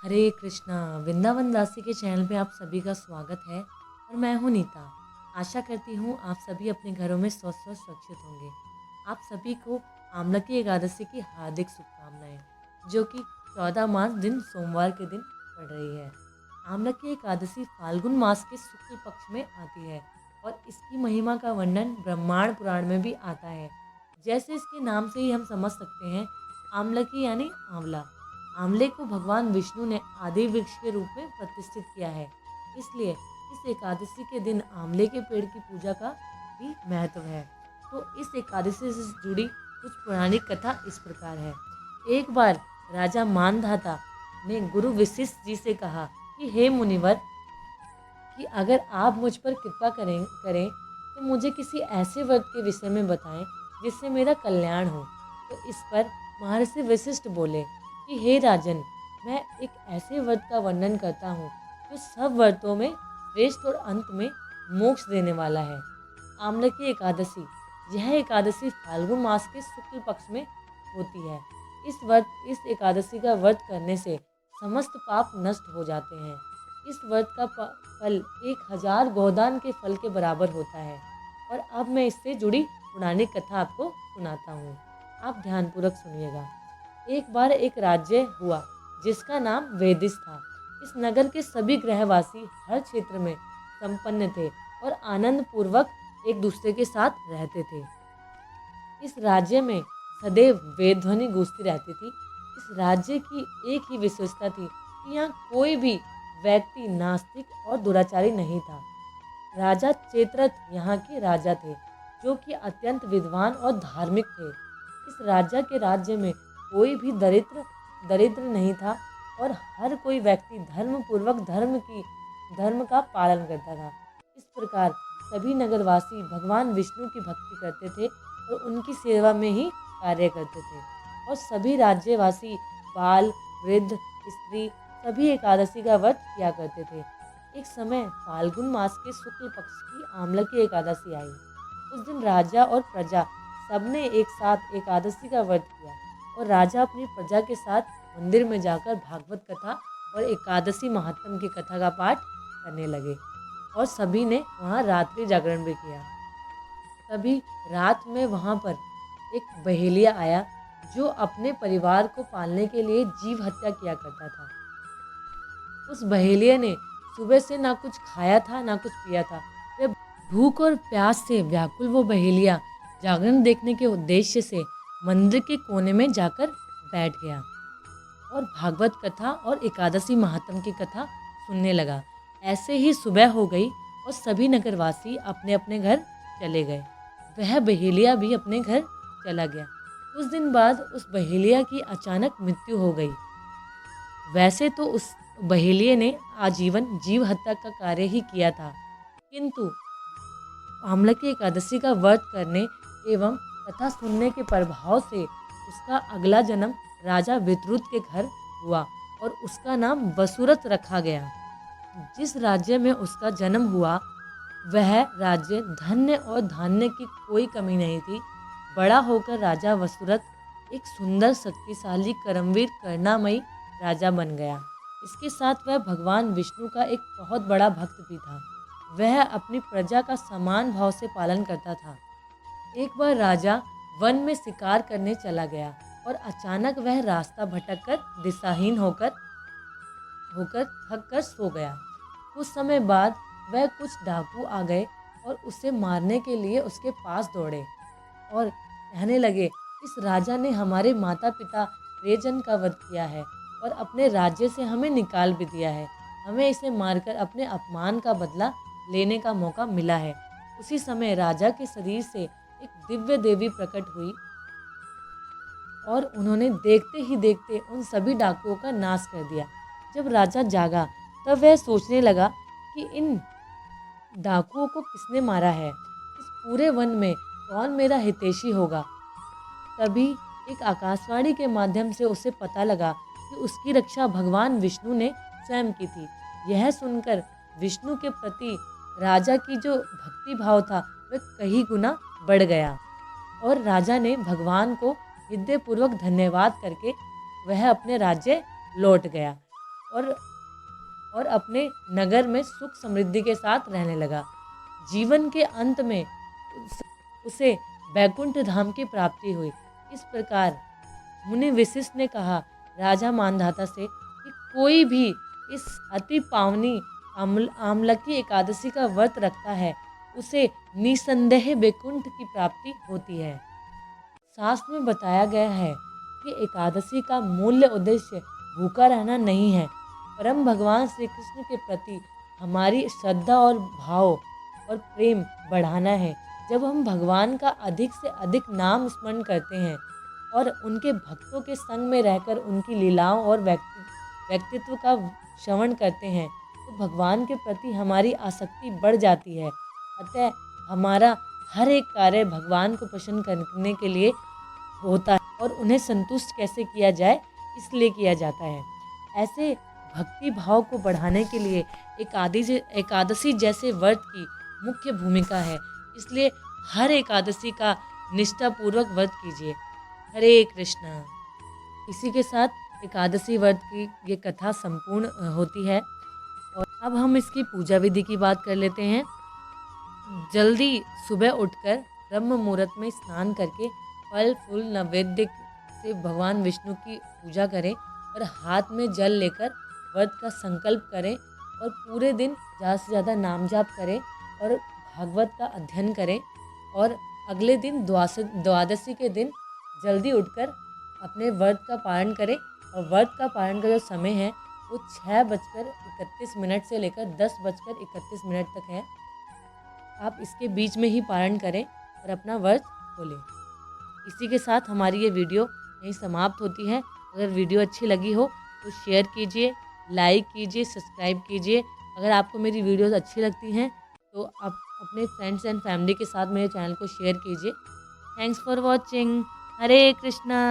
हरे कृष्णा। वृंदावन दासी के चैनल पे आप सभी का स्वागत है और मैं हूँ नीता। आशा करती हूँ आप सभी अपने घरों में स्वस्थ और सुरक्षित होंगे। आप सभी को आमलकी एकादशी की हार्दिक शुभकामनाएं, जो कि 14 मार्च दिन सोमवार के दिन पड़ रही है। आमलकी एकादशी फाल्गुन मास के शुक्ल पक्ष में आती है और इसकी महिमा का वर्णन ब्रह्मांड पुराण में भी आता है। जैसे इसके नाम से ही हम समझ सकते हैं, आमलकी यानी आंवला। आंवले को भगवान विष्णु ने आदि वृक्ष के रूप में प्रतिष्ठित किया है। इसलिए इस एकादशी के दिन आंवले के पेड़ की पूजा का भी महत्व है। तो इस एकादशी से जुड़ी कुछ पौराणिक कथा इस प्रकार है। एक बार राजा मानधाता ने गुरु वशिष्ठ जी से कहा कि हे मुनिवर, कि अगर आप मुझ पर कृपा करें तो मुझे किसी ऐसे व्रत के विषय में बताएं जिससे मेरा कल्याण हो। तो इस पर महर्षि वशिष्ठ बोले कि हे राजन, मैं एक ऐसे व्रत का वर्णन करता हूँ जो सब व्रतों में श्रेष्ठ और अंत में मोक्ष देने वाला है। आमलकी एकादशी। यह एकादशी फाल्गुन मास के शुक्ल पक्ष में होती है। इस एकादशी का व्रत करने से समस्त पाप नष्ट हो जाते हैं। इस व्रत का फल 1000 गोदान के फल के बराबर होता है। और अब मैं इससे जुड़ी पुरानी कथा आपको सुनाता हूँ। आप ध्यानपूर्वक सुनिएगा। एक बार एक राज्य हुआ जिसका नाम वेदिस था। इस नगर के सभी ग्रहवासी हर क्षेत्र में संपन्न थे और आनंद पूर्वक एक दूसरे के साथ रहते थे। इस राज्य में सदैव वेद ध्वनि गूंजती रहती थी। इस राज्य की एक ही विशेषता थी कि यहाँ कोई भी व्यक्ति नास्तिक और दुराचारी नहीं था। राजा चेत्रथ यहाँ के राजा थे, जो कि अत्यंत विद्वान और धार्मिक थे। इस राजा के राज्य में कोई भी दरिद्र नहीं था और हर कोई व्यक्ति धर्म पूर्वक धर्म का पालन करता था। इस प्रकार सभी नगरवासी भगवान विष्णु की भक्ति करते थे और उनकी सेवा में ही कार्य करते थे। और सभी राज्यवासी बाल, वृद्ध, स्त्री सभी एकादशी का व्रत किया करते थे। एक समय फाल्गुन मास के शुक्ल पक्ष की आमलकी एकादशी आई। उस दिन राजा और प्रजा सबने एक साथ एकादशी का व्रत किया और राजा अपनी प्रजा के साथ मंदिर में जाकर भागवत कथा और एकादशी महात्म की कथा का पाठ करने लगे और सभी ने वहाँ रात्रि जागरण भी किया। तभी रात में वहाँ पर एक बहेलिया आया जो अपने परिवार को पालने के लिए जीव हत्या किया करता था। उस बहेलिया ने सुबह से ना कुछ खाया था ना कुछ पिया था। वह भूख और प्यास से व्याकुल वो बहेलिया जागरण देखने के उद्देश्य से मंदिर के कोने में जाकर बैठ गया और भागवत कथा और एकादशी महात्म की कथा सुनने लगा। ऐसे ही सुबह हो गई और सभी नगरवासी अपने अपने घर चले गए। वह बहेलिया भी अपने घर चला गया। कुछ दिन बाद उस बहेलिया की अचानक मृत्यु हो गई। वैसे तो उस बहेलिये ने आजीवन जीव हत्या का कार्य ही किया था, किंतु आमलकी एकादशी का व्रत करने एवं कथा सुनने के प्रभाव से उसका अगला जन्म राजा विद्रुत के घर हुआ और उसका नाम वसुरथ रखा गया। जिस राज्य में उसका जन्म हुआ वह राज्य धन्य और धान्य की कोई कमी नहीं थी। बड़ा होकर राजा वसुरथ एक सुंदर, शक्तिशाली, कर्मवीर, करुणामयी राजा बन गया। इसके साथ वह भगवान विष्णु का एक बहुत बड़ा भक्त भी था। वह अपनी प्रजा का समान भाव से पालन करता था। एक बार राजा वन में शिकार करने चला गया और अचानक वह रास्ता भटककर दिशाहीन होकर थक कर सो गया। कुछ समय बाद वह कुछ डाकू आ गए और उसे मारने के लिए उसके पास दौड़े और कहने लगे, इस राजा ने हमारे माता पिता प्रियजन का वध किया है और अपने राज्य से हमें निकाल भी दिया है। हमें इसे मारकर अपने अपमान का बदला लेने का मौका मिला है। उसी समय राजा के शरीर से एक दिव्य देवी प्रकट हुई और उन्होंने देखते ही देखते उन सभी डाकुओं का नाश कर दिया। जब राजा जागा तब वह सोचने लगा कि इन डाकुओं को किसने मारा है, इस पूरे वन में कौन मेरा हितैषी होगा। तभी एक आकाशवाणी के माध्यम से उसे पता लगा कि उसकी रक्षा भगवान विष्णु ने स्वयं की थी। यह सुनकर विष्णु के प्रति राजा की जो भक्ति भाव था वह कई गुना बढ़ गया और राजा ने भगवान को हृदयपूर्वक धन्यवाद करके वह अपने राज्य लौट गया और और अपने नगर में सुख समृद्धि के साथ रहने लगा। जीवन के अंत में उसे बैकुंठ धाम की प्राप्ति हुई। इस प्रकार मुनि वशिष्ठ ने कहा राजा मानधाता से कि कोई भी इस अति पावनी आमलकी एकादशी का व्रत रखता है उसे निसंदेह बैकुंठ की प्राप्ति होती है। शास्त्र में बताया गया है कि एकादशी का मूल्य उद्देश्य भूखा रहना नहीं है, परम भगवान श्री कृष्ण के प्रति हमारी श्रद्धा और भाव और प्रेम बढ़ाना है। जब हम भगवान का अधिक से अधिक नाम स्मरण करते हैं और उनके भक्तों के संग में रहकर उनकी लीलाओं और व्यक्तित्व का श्रवण करते हैं तो भगवान के प्रति हमारी आसक्ति बढ़ जाती है। अतः हमारा हर एक कार्य भगवान को प्रसन्न करने के लिए होता है और उन्हें संतुष्ट कैसे किया जाए इसलिए किया जाता है। ऐसे भक्ति भाव को बढ़ाने के लिए एकादशी जैसे व्रत की मुख्य भूमिका है, इसलिए हर एकादशी का निष्ठापूर्वक व्रत कीजिए। हरे कृष्णा। इसी के साथ एकादशी व्रत की ये कथा संपूर्ण होती है और अब हम इसकी पूजा विधि की बात कर लेते हैं। जल्दी सुबह उठकर ब्रह्म मुहूर्त में स्नान करके फल फूल नैवेद्य से भगवान विष्णु की पूजा करें और हाथ में जल लेकर व्रत का संकल्प करें और पूरे दिन ज़्यादा से ज़्यादा नाम जाप करें और भागवत का अध्ययन करें और अगले दिन द्वादशी के दिन जल्दी उठकर अपने व्रत का पालन करें। और व्रत का पालन का जो समय है वो 6:31 से लेकर 10:31 तक है। आप इसके बीच में ही पालन करें और अपना व्रत खोलें। इसी के साथ हमारी ये वीडियो यहीं समाप्त होती है। अगर वीडियो अच्छी लगी हो तो शेयर कीजिए, लाइक कीजिए, सब्सक्राइब कीजिए। अगर आपको मेरी वीडियोस अच्छी लगती हैं तो आप अपने फ्रेंड्स एंड फैमिली के साथ मेरे चैनल को शेयर कीजिए। Thanks for watching. Hare Krishna.